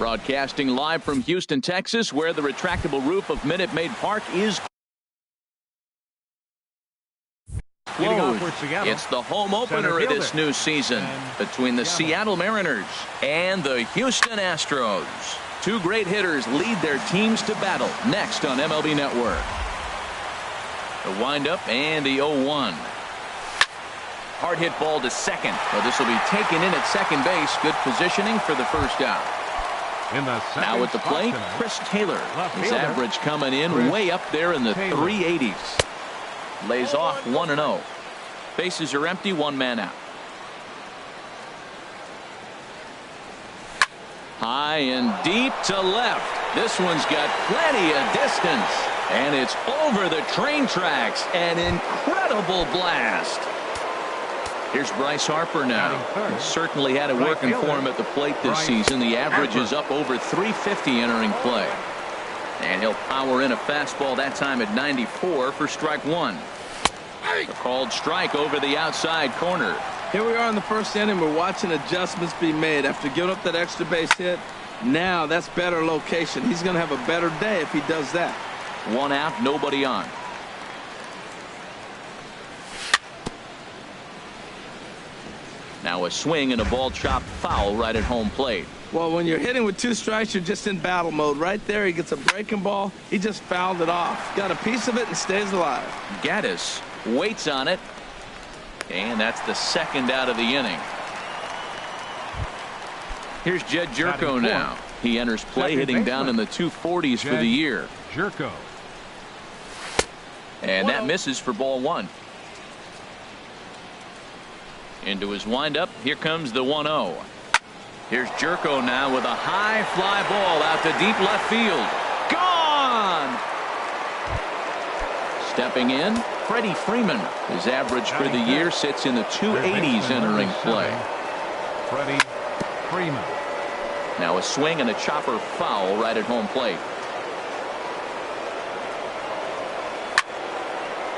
Broadcasting live from Houston, Texas, where the retractable roof of Minute Maid Park is closed. It's the home opener of this new season between the Seattle Mariners and the Houston Astros. Two great hitters lead their teams to battle next on MLB Network. The windup and the 0-1. Hard hit ball to second. Well, this will be taken in at second base. Good positioning for the first out. Now at the plate, Chris Taylor. His average coming in way up there in the 380s. Lays off 1-0. Bases are empty, one man out. High and deep to left. This one's got plenty of distance. And it's over the train tracks. An incredible blast. Here's Bryce Harper now. He certainly had it working for him at the plate this season. The average is up over 350 entering play. And he'll power in a fastball that time at 94 for strike one. A called strike over the outside corner. Here we are in the first inning. We're watching adjustments be made after giving up that extra base hit. Now that's better location. He's going to have a better day if he does that. One out, nobody on. Now a swing and a ball chopped foul right at home plate. Well, when you're hitting with two strikes, you're just in battle mode. Right there, he gets a breaking ball. He just fouled it off. Got a piece of it and stays alive. Gaddis waits on it. And that's the second out of the inning. Here's Jed Jerko now. He enters play hitting down in the 240s for the year. Jerko. And that misses for ball one. Into his windup. Here comes the 1-0. Here's Jerko now with a high fly ball out to deep left field. Gone! Stepping in, Freddie Freeman. His average for the year sits in the 280s entering play. Freddie Freeman. Now a swing and a chopper foul right at home plate.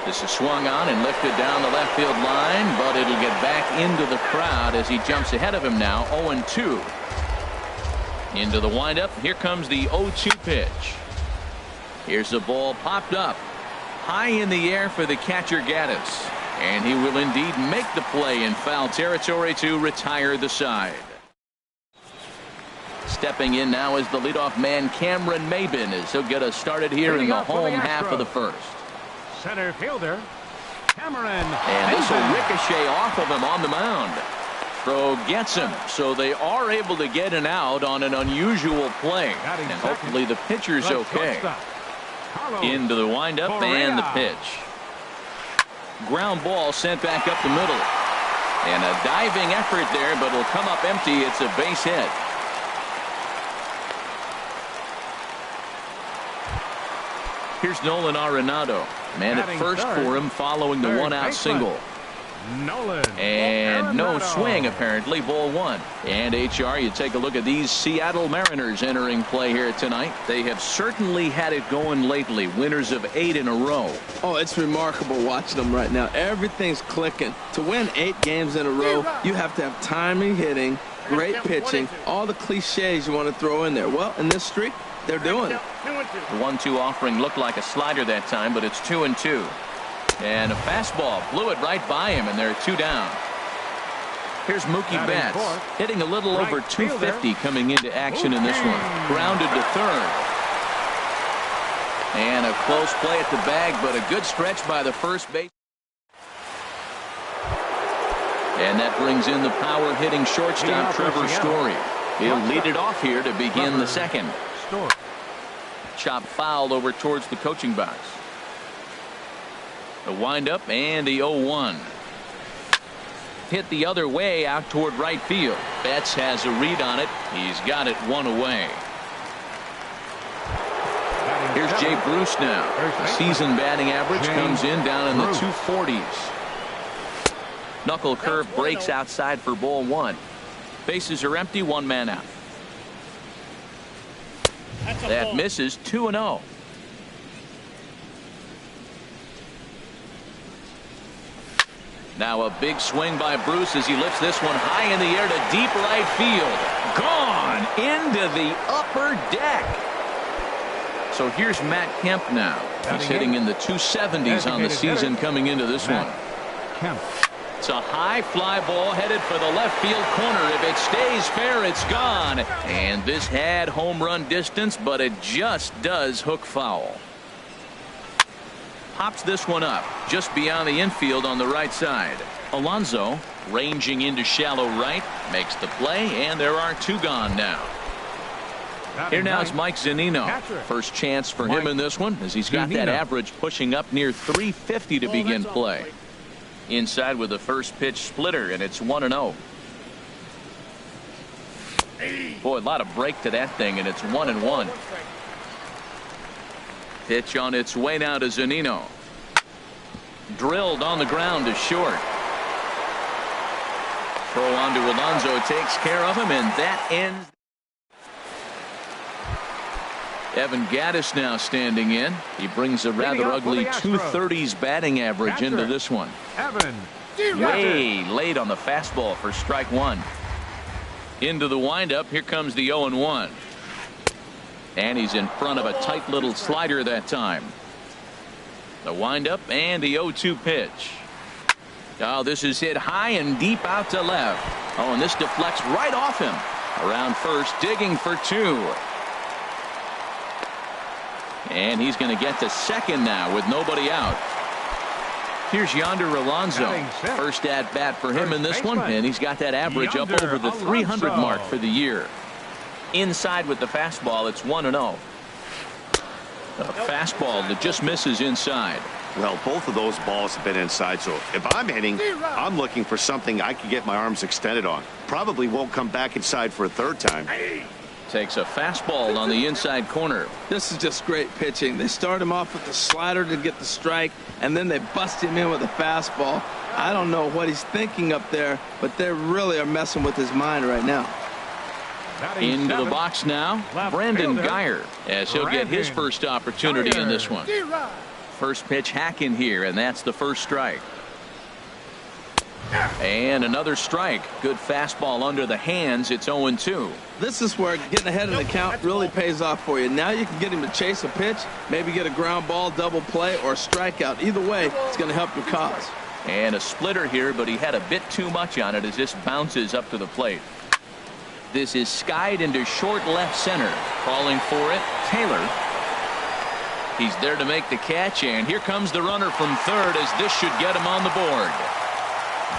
This is swung on and lifted down the left field line, but it'll get back into the crowd as he jumps ahead of him now. 0-2. Into the windup. Here comes the 0-2 pitch. Here's the ball popped up high in the air for the catcher Gaddis, and he will indeed make the play in foul territory to retire the side. Stepping in now is the leadoff man Cameron Maybin as he'll get us started here in the home half of the first. Center fielder Cameron. And this will ricochet off of him on the mound. Throw gets him, so they are able to get an out on an unusual play, and hopefully the pitcher's okay. Into the windup and the pitch. Ground ball sent back up the middle, and a diving effort there, but it'll come up empty. It's a base hit. Here's Nolan Arenado. Man at first for him following the one-out single. Nolan. And no swing, apparently. Ball one. And HR, you take a look at these Seattle Mariners entering play here tonight. They have certainly had it going lately. Winners of 8 in a row. Oh, it's remarkable watching them right now. Everything's clicking. To win 8 games in a row, you have to have timely hitting, great pitching, all the cliches you want to throw in there. Well, in this streak, they're doing it. The 1-2 offering looked like a slider that time, but it's 2-2. And a fastball blew it right by him, and they're 2 down. Here's Mookie Betts hitting a little over 250 coming into action in this one. Grounded to third. And a close play at the bag, but a good stretch by the first base. And that brings in the power hitting shortstop Trevor Story. He'll lead it off here to begin the second. Chop fouled over towards the coaching box. The windup and the 0-1. Hit the other way out toward right field. Betts has a read on it. He's got it one away. Here's Jay Bruce now. The season batting average comes in down in the 240s. Knuckle curve breaks outside for ball one. Bases are empty, one man out. That misses. 2-0. Now a big swing by Bruce as he lifts this one high in the air to deep right field. Gone. into the upper deck. So here's Matt Kemp now. He's hitting in the 270s on the season coming into this one. Kemp. It's a high fly ball headed for the left field corner. If it stays fair, it's gone. And this had home run distance, but it just does hook foul. Pops this one up just beyond the infield on the right side. Alonso ranging into shallow right, makes the play, and there are two gone now. Here now is Mike Zunino. First chance for him in this one, as he's got that average pushing up near 350 to begin play. Inside with the first pitch splitter, and it's 1-0. Boy, a lot of break to that thing, and it's 1-1. Pitch on its way now to Zunino. Drilled on the ground to short. Throw on to Alonso, takes care of him, and that ends. Evan Gattis now standing in. He brings a rather ugly 230s batting average into this one. Evan. Way late on the fastball for strike one. Into the windup. Here comes the 0-1. And he's in front of a tight little slider that time. The windup and the 0-2 pitch. Oh, this is hit high and deep out to left. Oh, and this deflects right off him. Around first, digging for two. And he's going to get to second now with nobody out. Here's Yonder Alonso. First at bat for him in this one, and he's got that average up over the 300 mark for the year. Inside with the fastball, it's 1-0. A fastball that just misses inside. Well, both of those balls have been inside, so if I'm hitting, I'm looking for something I can get my arms extended on. Probably won't come back inside for a third time. Takes a fastball on the inside corner. This is just great pitching. They start him off with the slider to get the strike, and then they bust him in with a fastball. I don't know what he's thinking up there, but they really are messing with his mind right now. Into the box now, Brandon Guyer, as he'll get his first opportunity in this one. First pitch hack in here, and that's the first strike. And another strike. Good fastball under the hands. It's 0-2. This is where getting ahead in the count really pays off for you. Now you can get him to chase a pitch, maybe get a ground ball, double play, or a strikeout. Either way, it's going to help your cause. And a splitter here, but he had a bit too much on it as this bounces up to the plate. This is skied into short left center. Calling for it, Taylor. He's there to make the catch, and here comes the runner from third, as this should get him on the board.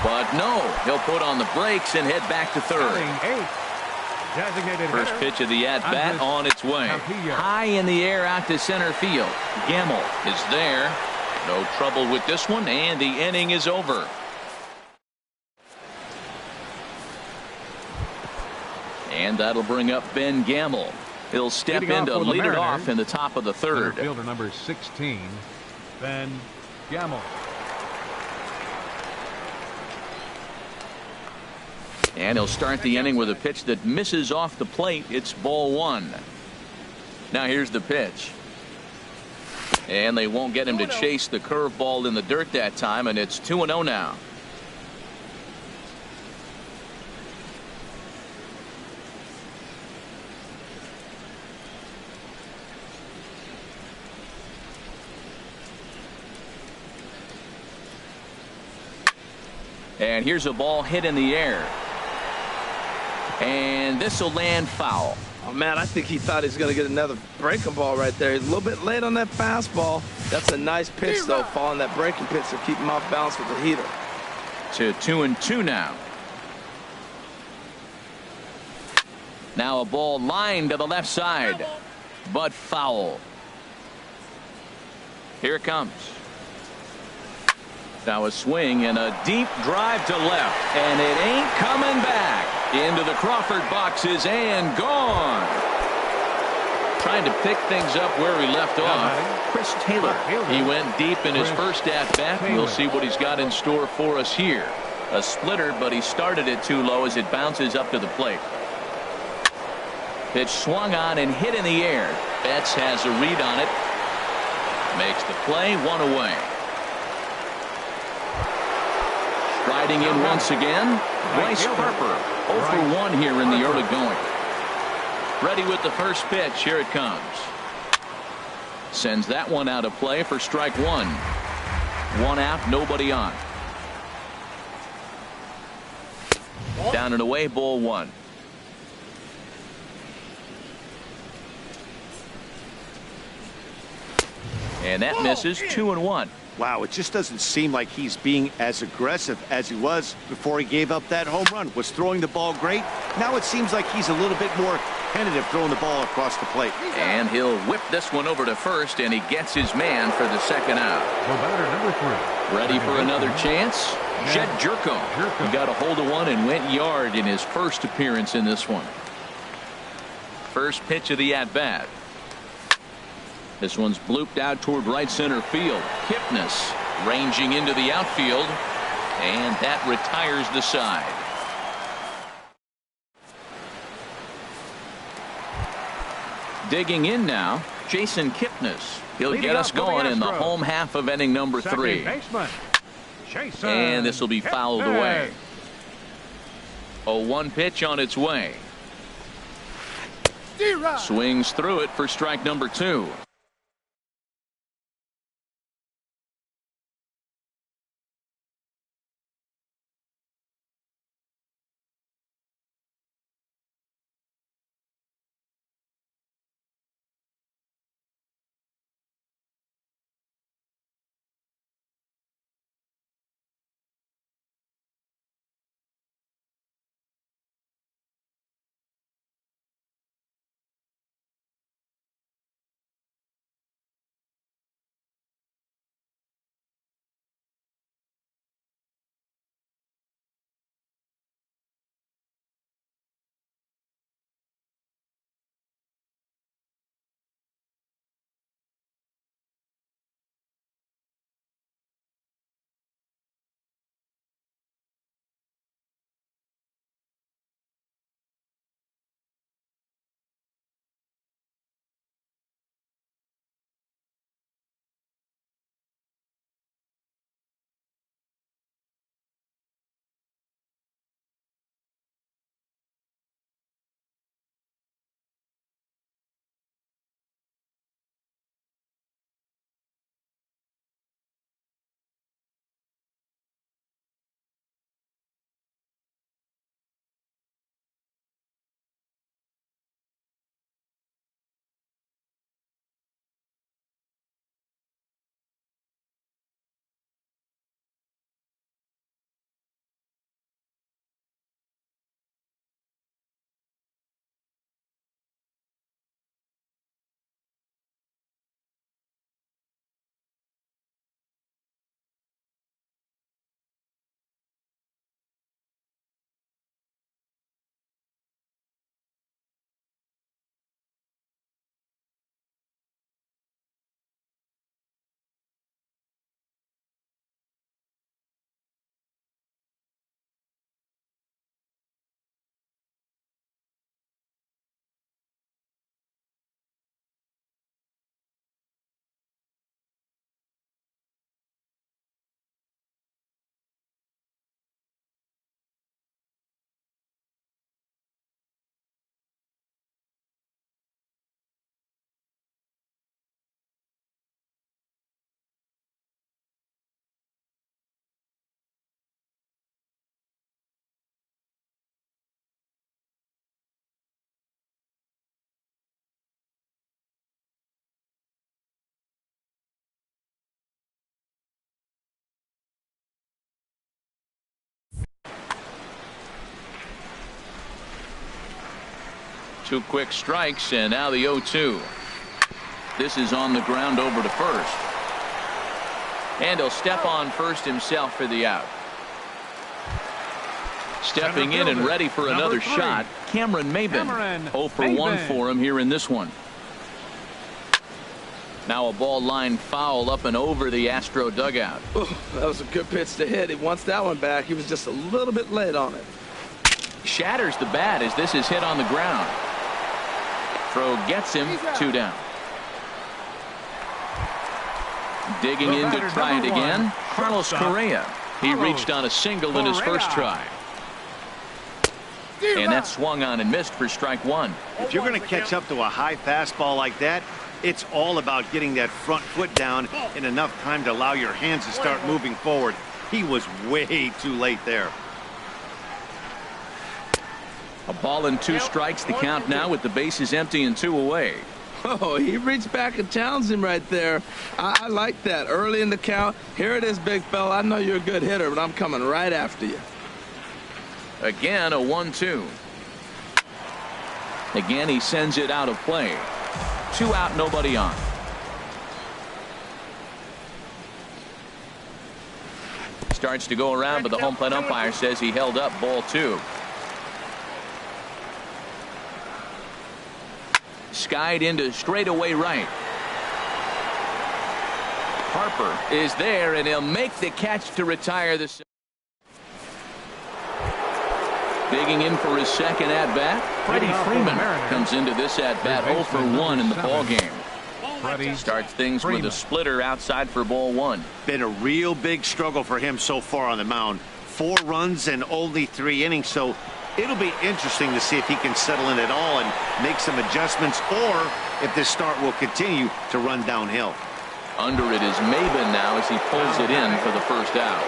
But no, he'll put on the brakes and head back to third. First pitch of the at-bat on its way. High in the air out to center field. Gamble is there. No trouble with this one, and the inning is over. And that'll bring up Ben Gamble. He'll step in to lead it off in the top of the third. Fielder number 16, Ben Gamble. And he'll start the inning with a pitch that misses off the plate. It's ball one. Now here's the pitch. And they won't get him to chase the curveball in the dirt that time, and it's 2-0 now. And here's a ball hit in the air. And this will land foul. Oh, man, I think he thought he was going to get another breaking ball right there. He's a little bit late on that fastball. That's a nice pitch, though, following that breaking pitch to keep him off balance with the heater. To 2-2 now. Now a ball lined to the left side, but foul. Here it comes. Now a swing and a deep drive to left, and it ain't coming back. Into the Crawford boxes and gone. Trying to pick things up where he left off. Chris Taylor. He went deep in his first at-bat. We'll see what he's got in store for us here. A splitter, but he started it too low as it bounces up to the plate. Pitch swung on and hit in the air. Betts has a read on it. Makes the play, one away. Striding in once again, Bryce Harper. 0 for 1 here in the early going. Ready with the first pitch. Here it comes. Sends that one out of play for strike one. One out, nobody on. Down and away, ball one. And that misses. 2-1. Wow, it just doesn't seem like he's being as aggressive as he was before he gave up that home run. Was throwing the ball great. Now it seems like he's a little bit more tentative throwing the ball across the plate. And he'll whip this one over to first, and he gets his man for the second out. The batter, number 3. Ready for another chance? Jed Jerko. He got a hold of one and went yard in his first appearance in this one. First pitch of the at-bat. This one's blooped out toward right center field. Kipnis ranging into the outfield, and that retires the side. Digging in now, Jason Kipnis. He'll get us going in the home half of inning number 3. And this will be fouled away. 0-1 pitch on its way. Swings through it for strike number 2. Two quick strikes, and now the 0-2. This is on the ground over to first. And he'll step on first himself for the out. Stepping in and ready for another shot, Cameron Maybin. 0 for 1 for him here in this one. Now a ball line foul up and over the Astro dugout. Ooh, that was a good pitch to hit. He wants that one back. He was just a little bit late on it. Shatters the bat as this is hit on the ground. Throw gets him. 2 down. Digging in to try it again, Carlos Correa. He reached on a single in his first try. And that swung on and missed for strike one. If you're going to catch up to a high fastball like that, it's all about getting that front foot down in enough time to allow your hands to start moving forward. He was way too late there. A ball and 2 strikes, the count now with the bases empty and 2 away. Oh, he reached back and challenged him right there. I like that. Early in the count. Here it is, big fella. I know you're a good hitter, but I'm coming right after you. Again, a 1-2. Again, he sends it out of play. 2 out, nobody on. Starts to go around, but the home plate umpire says he held up ball 2. Skied into straightaway right. Harper is there, and he'll make the catch to retire the. Digging in for his second at-bat, Freddie Freeman comes into this at-bat 0 for 1 in the ballgame. Starts things with a splitter outside for ball 1. Been a real big struggle for him so far on the mound. 4 runs and only 3 innings, so it'll be interesting to see if he can settle in at all and make some adjustments, or if this start will continue to run downhill. Under it is Maben now as he pulls it in for the first out.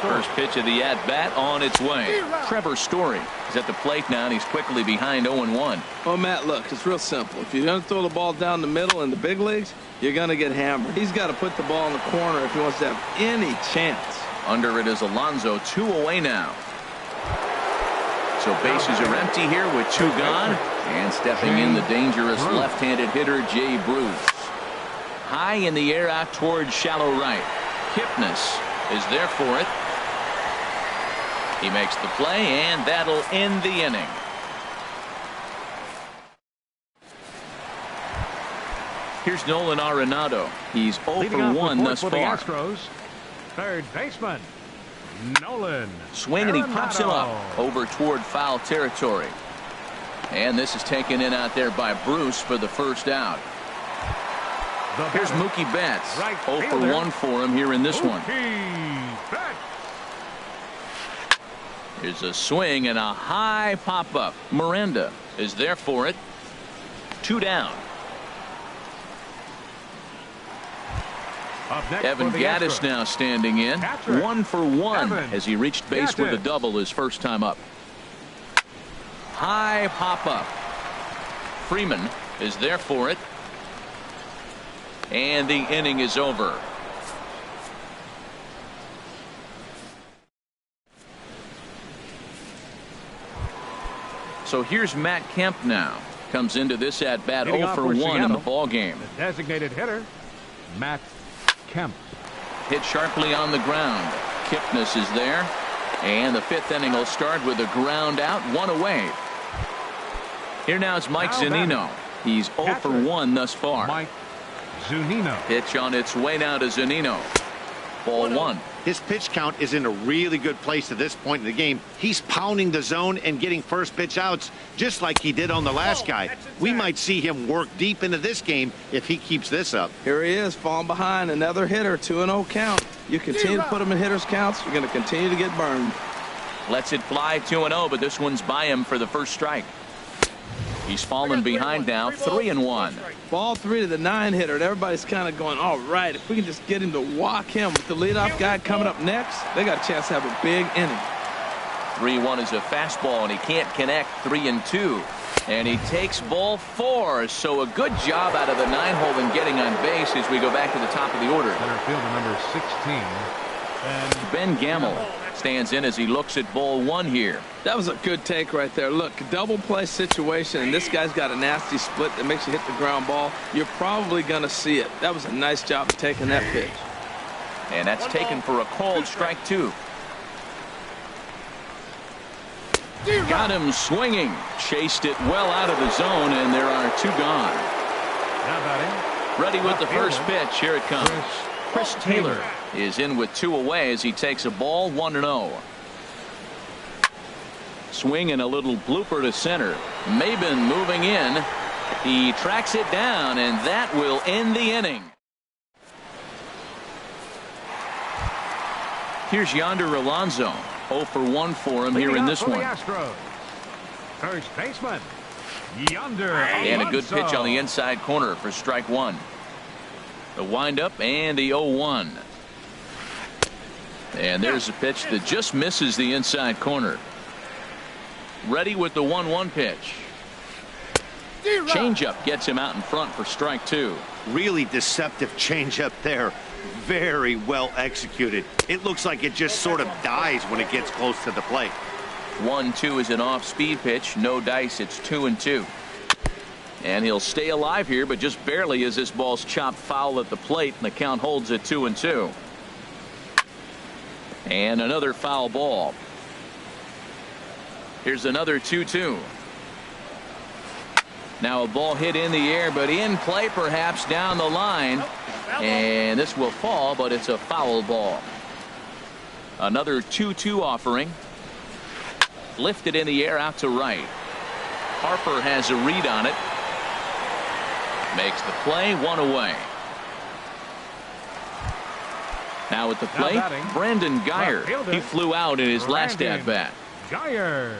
First pitch of the at-bat on its way. Trevor Story is at the plate now, and he's quickly behind 0-1. Oh, Matt, look, it's real simple. If you're going to throw the ball down the middle in the big leagues, you're going to get hammered. He's got to put the ball in the corner if he wants to have any chance. Under it is Alonso, 2 away now. So bases are empty here with 2 gone. And stepping in, the dangerous left-handed hitter, Jay Bruce. High in the air out towards shallow right. Kipnis is there for it. He makes the play, and that'll end the inning. Here's Nolan Arenado. He's 0 for 1 thus far. Astros, third baseman Nolan. Swing, and he pops him up over toward foul territory. And this is taken in out there by Bruce for the first out. Here's Mookie Betts. 0 for 1 for him here in this one. Here's a swing and a high pop-up. Miranda is there for it. 2 down. Evan Gattis now standing in. 1 for 1 as he reached base with a double his first time up. High pop-up. Freeman is there for it. And the inning is over. So here's Matt Kemp now. Comes into this at-bat 0 for 1 in the ballgame. The designated hitter, Matt Kemp. Hit sharply on the ground. Kipnis is there. And the 5th inning will start with a ground out, 1 away. Here now is Mike Zunino. He's 0 for 1 thus far. Mike Zunino. Pitch on its way now to Zunino. Ball 1. His pitch count is in a really good place at this point in the game. He's pounding the zone and getting first pitch outs just like he did on the last guy. We might see him work deep into this game if he keeps this up. Here he is, falling behind. Another hitter, 2-0 count. You continue to put him in hitters' counts, you're going to continue to get burned. Lets it fly 2-0, but this one's by him for the first strike. He's fallen behind now, 3-1. Ball 3 to the 9 hitter, and everybody's kind of going, all right, if we can just get him to walk him with the leadoff guy coming up next, they got a chance to have a big inning. 3-1 is a fastball, and he can't connect. 3-2. And he takes ball 4. So a good job out of the 9-hole in getting on base as we go back to the top of the order. Center fielder number 16. And Ben Gamble stands in as he looks at ball 1 here. That was a good take right there. Look, double play situation, and this guy's got a nasty split that makes you hit the ground ball. You're probably going to see it. That was a nice job of taking that pitch. And that's taken for a called strike 2. Got him swinging. Chased it well out of the zone, and there are 2 gone. Ready with the first pitch. Here it comes. Chris Taylor is in with 2 away as he takes a ball 1-0. Swing and a little blooper to center. Maben moving in. He tracks it down, and that will end the inning. Here's Yonder Alonso, 0 for 1 for him here in this one. First baseman, And a good pitch on the inside corner for strike one. The windup and the 0-1. And there's a pitch that just misses the inside corner. Ready with the 1-1 pitch. Changeup gets him out in front for strike two. Really deceptive changeup there. Very well executed. It looks like it just sort of dies when it gets close to the plate. 1-2 is an off-speed pitch. No dice. It's 2-2. And he'll stay alive here, but just barely as this ball's chopped foul at the plate, and the count holds at 2-2. And another foul ball. Here's another 2-2. Now a ball hit in the air, but in play perhaps down the line. And this will fall, but it's a foul ball. Another 2-2 offering. Lifted in the air out to right. Harper has a read on it. Makes the play, one away. Now at the plate, Brandon Guyer. He flew out in his last at-bat. Guyer.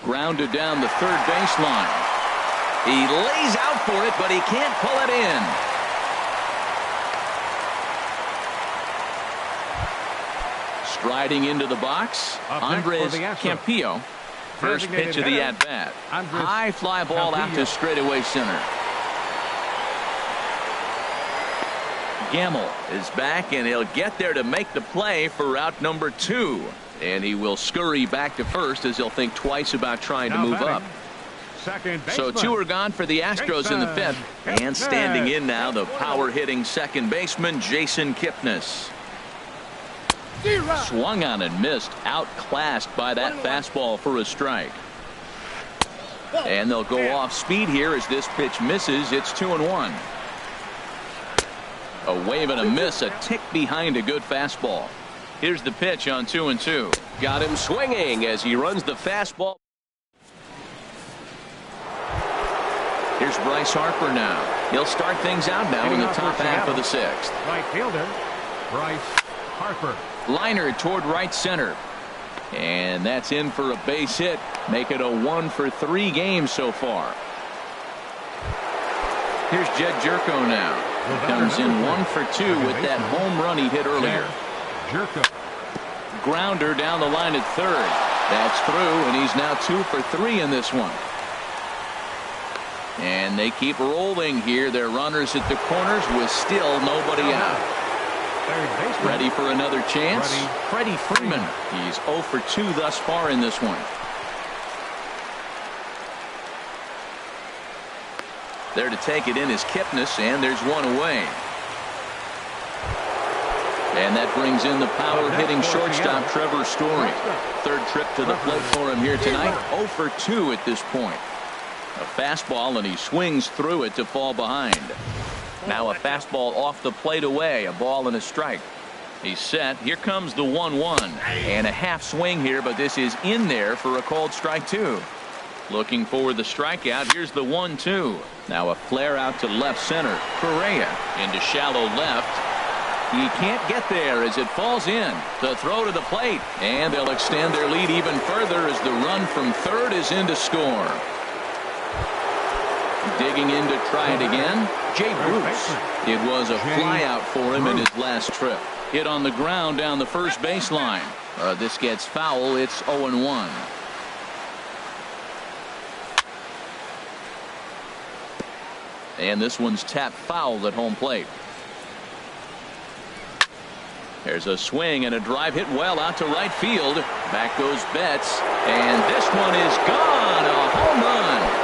Grounded down the third baseline. He lays out for it, but he can't pull it in. Striding into the box, Andres Campillo. First pitch of the at-bat. High fly ball out to straightaway center. Gamble is back, and he'll get there to make the play for route number 2. And he will scurry back to first as he'll think twice about trying to move up. So 2 are gone for the Astros in the 5th. And standing in now, the power-hitting second baseman, Jason Kipnis. Swung on and missed, outclassed by that fastball for a strike. And they'll go off speed here as this pitch misses. It's 2-1. A wave and a miss, a tick behind a good fastball. Here's the pitch on 2-2. Got him swinging as he runs the fastball. Here's Bryce Harper now. He'll start things out now in the top half of the 6th. Right fielder, Bryce Harper. Liner toward right center. And that's in for a base hit. Make it a 1 for 3 games so far. Here's Jed Jerko now. He comes in 1 for 2 with that home run he hit earlier. Jerko. Grounder down the line at third. That's through, and he's now 2 for 3 in this one. And they keep rolling here. Their runners at the corners with still nobody out. Ready for another chance? Freddie Freeman. He's 0 for 2 thus far in this one. There to take it in is Kipnis, and there's one away. And that brings in the power-hitting shortstop Trevor Story. Third trip to the plate for him here tonight. 0 for 2 at this point. A fastball, and he swings through it to fall behind. Now a fastball off the plate away. A ball and a strike. He's set. Here comes the 1-1. And a half swing here, but this is in there for a called strike 2. Looking for the strikeout. Here's the 1-2. Now a flare out to left center. Correa into shallow left. He can't get there as it falls in. The throw to the plate. And they'll extend their lead even further as the run from third is in to score. Digging in to try it again. Jay Bruce. It was a fly out for him in his last trip. Hit on the ground down the first baseline. This gets foul. It's 0-1. And this one's tapped foul at home plate. There's a swing and a drive hit well out to right field. Back goes Betts. And this one is gone. A home run.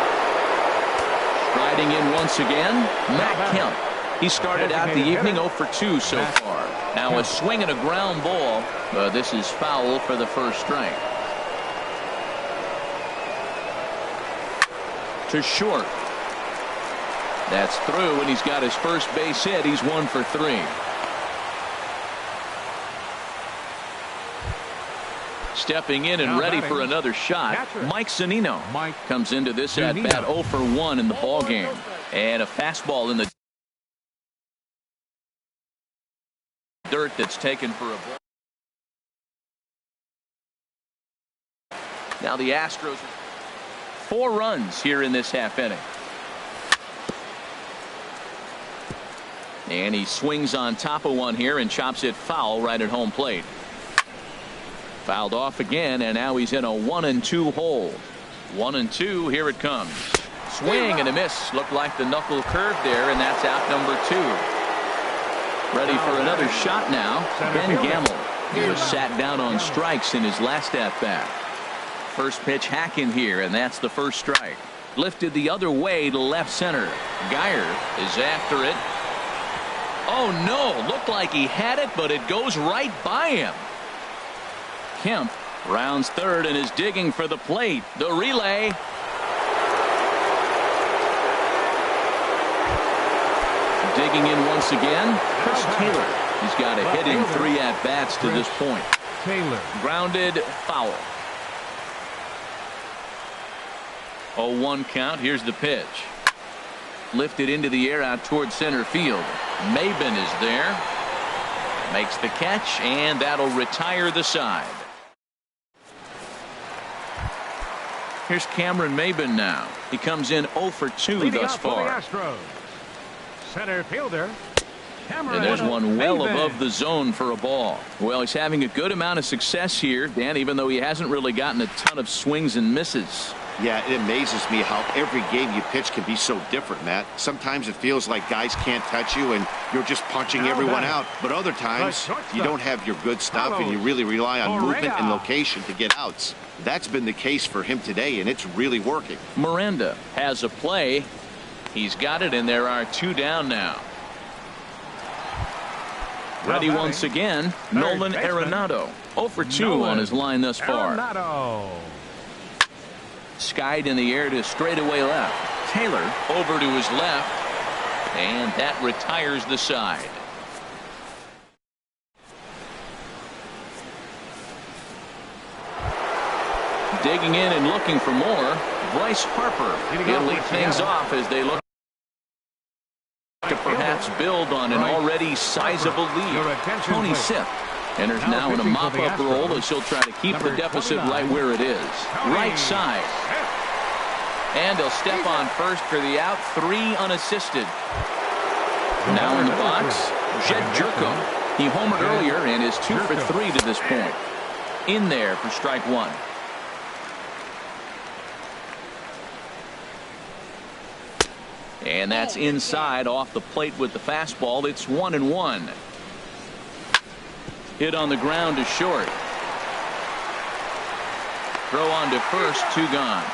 Striding in once again, Matt Kemp. He started out the evening 0 for 2 so far. Now a swing and a ground ball. This is foul for the first strike. To short. That's through, and he's got his first base hit. He's 1 for 3. Stepping in and ready for another shot, Mike Zunino comes into this at bat 0 for 1 in the ball game. And a fastball in the dirt that's taken for a ball. Now the Astros, 4 runs here in this half inning. And he swings on top of one here and chops it foul right at home plate. Fouled off again, and now he's in a 1-2 hole. 1-2, here it comes. Swing and a miss. Looked like the knuckle curve there, and that's out number 2. Ready for another shot now. Ben Gamble. He was sat down on strikes in his last at-bat. First pitch hacking here, and that's the first strike. Lifted the other way to left center. Geyer is after it. Oh no, looked like he had it, but it goes right by him. Kemp rounds third and is digging for the plate. The relay. Digging in once again, Chris Taylor. He's got a hit in 3 at-bats to this point. Taylor. Grounded, foul. 0-1 count. Here's the pitch. Lifted into the air out towards center field. Maben is there. Makes the catch, and that'll retire the side. Here's Cameron Maben now. He comes in 0 for 2 thus far. Center fielder. And there's one well above the zone for a ball. Well, he's having a good amount of success here, Dan, even though he hasn't really gotten a ton of swings and misses. Yeah, it amazes me how every game you pitch can be so different, Matt. Sometimes it feels like guys can't touch you and you're just punching everyone out. But other times you don't have your good stuff and you really rely on movement and location to get outs. That's been the case for him today, and it's really working. Miranda has a play. He's got it, and there are 2 down now. Ready once again, Nolan Arenado. 0 for 2 on his line thus far. Skied in the air to straightaway left. Taylor over to his left, and that retires the side. Digging in and looking for more, Bryce Harper. He'll lead things off as they look to perhaps build on an already sizable lead. Tony Sipp enters now in a mop-up role as he'll try to keep the deficit right where it is. Right side. And he'll step on first for the out. 3 unassisted. Now in the box, Jed Jerko. He homered earlier and is 2 for 3 to this point. In there for strike 1. And that's inside off the plate with the fastball. It's 1-1. Hit on the ground to short. Throw on to first, 2 gone.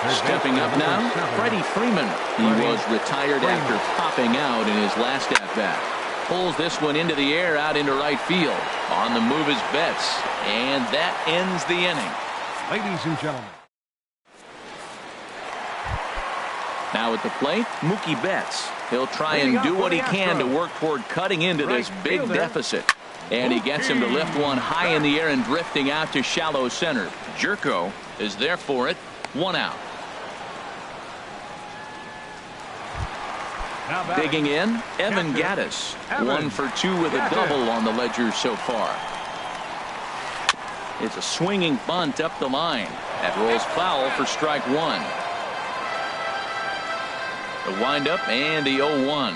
Stepping up now, Freddie Freeman. He was retired after popping out in his last at-bat. Pulls this one into the air out into right field. On the move is Betts. And that ends the inning. Ladies and gentlemen. Now at the plate, Mookie Betts. He'll try and do what he can to work toward cutting into this big deficit. And he gets him to lift one high in the air and drifting out to shallow center. Jerko is there for it. 1 out. Digging in, Evan Gattis. 1 for 2 with a double on the ledger so far. It's a swinging bunt up the line. That rolls foul for strike 1. The windup and the 0-1.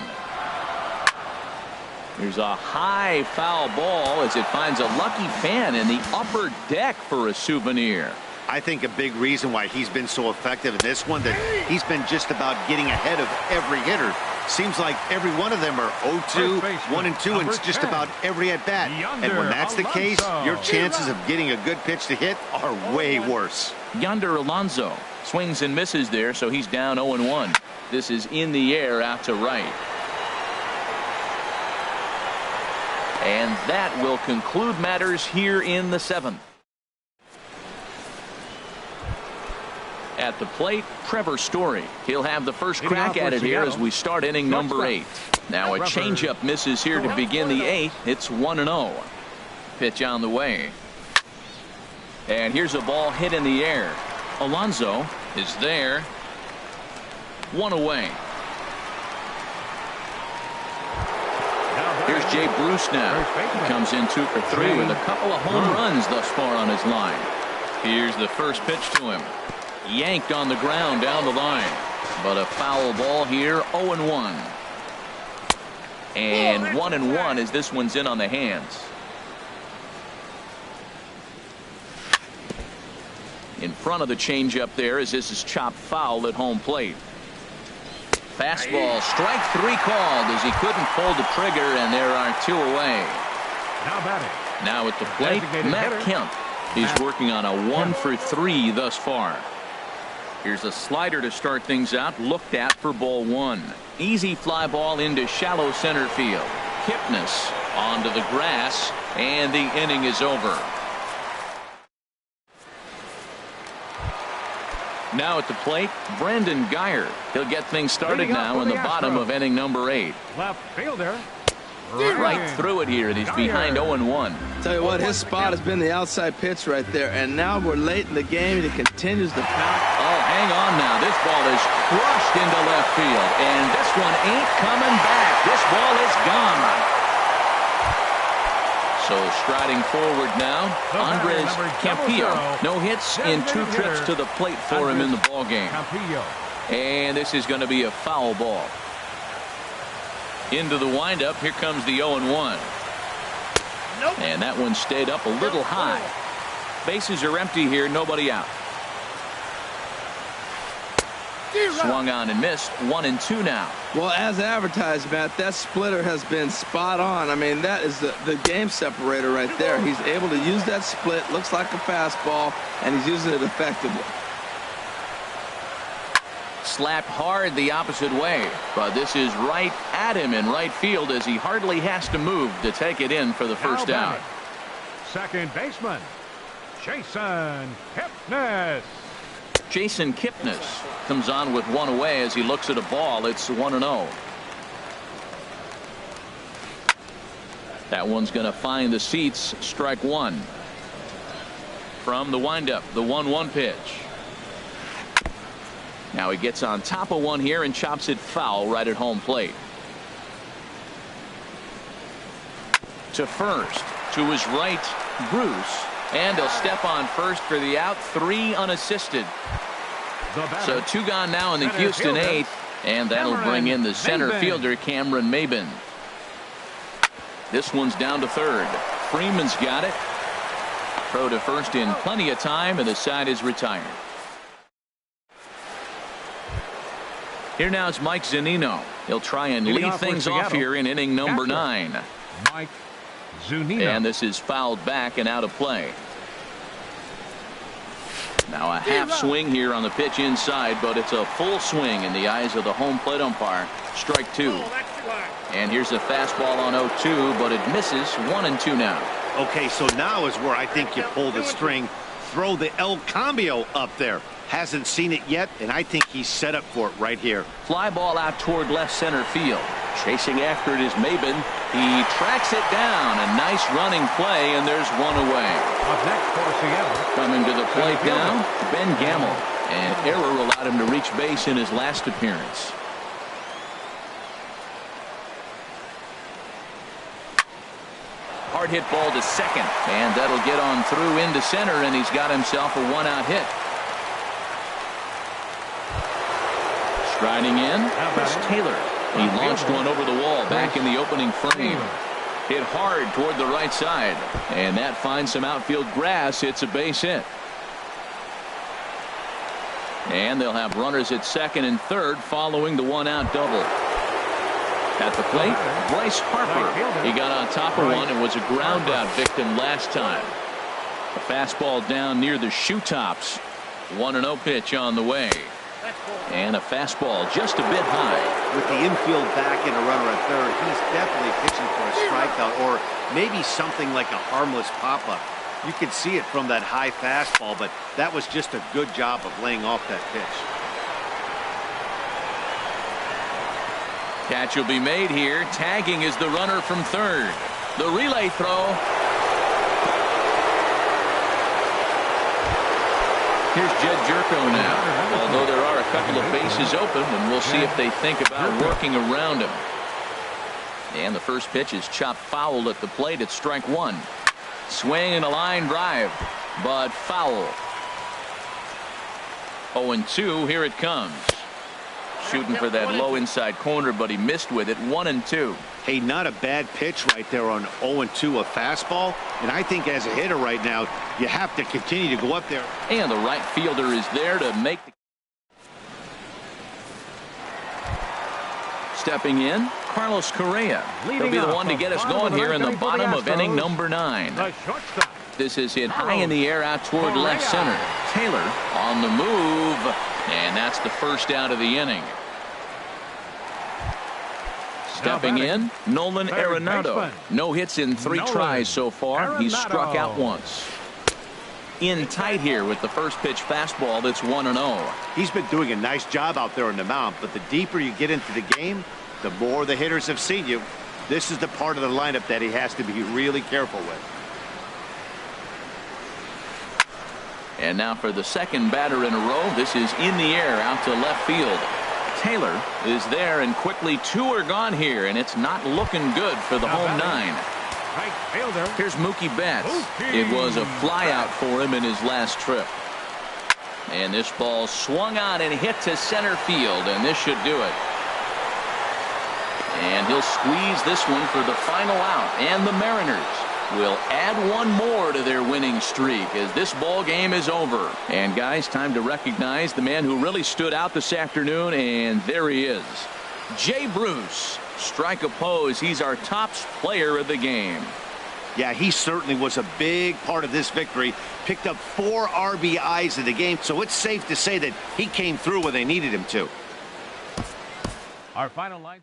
Here's a high foul ball as it finds a lucky fan in the upper deck for a souvenir. I think a big reason why he's been so effective in this one, that he's been just about getting ahead of every hitter. Seems like every one of them are 0-2, 1-2, and it's just about every at-bat. And when that's the case, your chances of getting a good pitch to hit are way worse. Yonder Alonso swings and misses there, so he's down 0-1. This is in the air out to right. And that will conclude matters here in the 7th. At the plate, Trevor Story. He'll have the first crack at it here as we start inning number 8. Now a changeup misses here to begin the 8th. It's 1-0. Pitch on the way. And here's a ball hit in the air. Alonso is there. 1 away. Here's Here's Jay Bruce now. He comes in 2 for 3 with a couple of home runs thus far on his line. Here's the first pitch to him. Yanked on the ground down the line. But a foul ball here, 0-1. And 1-1 as this one's in on the hands. In front of the changeup there as this is chopped foul at home plate. Fastball, strike 3 called as he couldn't pull the trigger, and there are 2 away. Now at the plate, Matt Kemp. He's working on a 1 for 3 thus far. Here's a slider to start things out, looked at for ball 1. Easy fly ball into shallow center field. Kipnis onto the grass, and the inning is over. Now at the plate, Brandon Geyer. He'll get things started now in the bottom of inning number 8. Left fielder. Right through it here, and he's behind 0-1. Tell you what, his spot has been the outside pitch right there, and now we're late in the game, and he continues to pound. Oh, hang on now. This ball is crushed into left field, and this one ain't coming back. This ball is gone. So striding forward now, Andres Campillo. No hits in 2 trips to the plate for him in the ballgame. And this is going to be a foul ball. Into the windup, here comes the 0-1. And that one stayed up a little high. Bases are empty here, nobody out. Swung on and missed, 1-2 now. Well, as advertised, Matt, that splitter has been spot on. I mean, that is the game separator right there. He's able to use that split, looks like a fastball, and he's using it effectively. Slapped hard the opposite way, but this is right at him in right field as he hardly has to move to take it in for the first out. Second baseman, Jason Kipnis. Jason Kipnis comes on with 1 away as he looks at a ball. It's 1-0. That one's going to find the seats. Strike 1. From the windup, the 1-1 pitch. Now he gets on top of one here and chops it foul right at home plate. To first, to his right, Bruce, and he'll step on first for the out. 3 unassisted. So 2 gone now in the Houston 8th, and that'll bring in the center fielder, Cameron Maybin. This one's down to third. Freeman's got it. Throw to first in plenty of time, and the side is retired. Here now is Mike Zunino. He'll try and lead things off here in inning number 9. Mike Zunino. And this is fouled back and out of play. Now a half swing here on the pitch inside, but it's a full swing in the eyes of the home plate umpire. Strike 2. And here's a fastball on 0-2, but it misses. 1-2 now. Okay, so now is where I think you pull the string. Throw the El Cambio up there. Hasn't seen it yet, and I think he's set up for it right here. Fly ball out toward left center field. Chasing after it is Maybin. He tracks it down. A nice running play, and there's 1 away. Up next for Seattle. Coming to the plate now, Ben Gamble. An error allowed him to reach base in his last appearance. Hard hit ball to second, and that'll get on through into center, and he's got himself a 1-out hit. Striding in, Chris Taylor. He launched one over the wall back in the opening frame. Hit hard toward the right side, and that finds some outfield grass. It's a base hit. And they'll have runners at second and third following the 1-out double. At the plate, Bryce Harper. He got on top of one and was a ground out victim last time. A fastball down near the shoe tops. 1-0 pitch on the way. And a fastball just a bit high. With the infield back and a runner at third, he's definitely pitching for a strikeout or maybe something like a harmless pop-up. You could see it from that high fastball, but that was just a good job of laying off that pitch. Catch will be made here. Tagging is the runner from third. The relay throw. Here's Jed Jerko now. Although there are a couple of bases open, and we'll see if they think about working around him. And the first pitch is chopped foul at the plate. It's strike one. Swing and a line drive, but foul. 0-2. Here it comes. Shooting for that low inside corner, but he missed with it. 1-2. Hey, not a bad pitch right there on 0-2, a fastball. And I think as a hitter right now, you have to continue to go up there. And the right fielder is there to make the... Stepping in, Carlos Correa. He'll be the one to get us going here in the bottom of inning number 9. This is hit high in the air out toward left center. Taylor on the move, and that's the first out of the inning. Stepping in, Nolan Arenado. No hits in 3 tries so far. He's struck out once. In tight here with the first pitch fastball. That's 1-0. He's been doing a nice job out there on the mound, but the deeper you get into the game, the more the hitters have seen you. This is the part of the lineup that he has to be really careful with. And now for the second batter in a row. This is in the air out to left field. Taylor is there, and quickly 2 are gone here, and it's not looking good for the home 9. Right fielder. Here's Mookie Betts. It was a flyout for him in his last trip. And this ball swung on and hit to center field, and this should do it. And he'll squeeze this one for the final out, and the Mariners will add one more to their winning streak as this ball game is over. And guys, time to recognize the man who really stood out this afternoon, and there he is. Jay Bruce. Strike a pose. He's our top player of the game. Yeah, he certainly was a big part of this victory. Picked up 4 RBIs in the game, so it's safe to say that he came through when they needed him to. Our final line.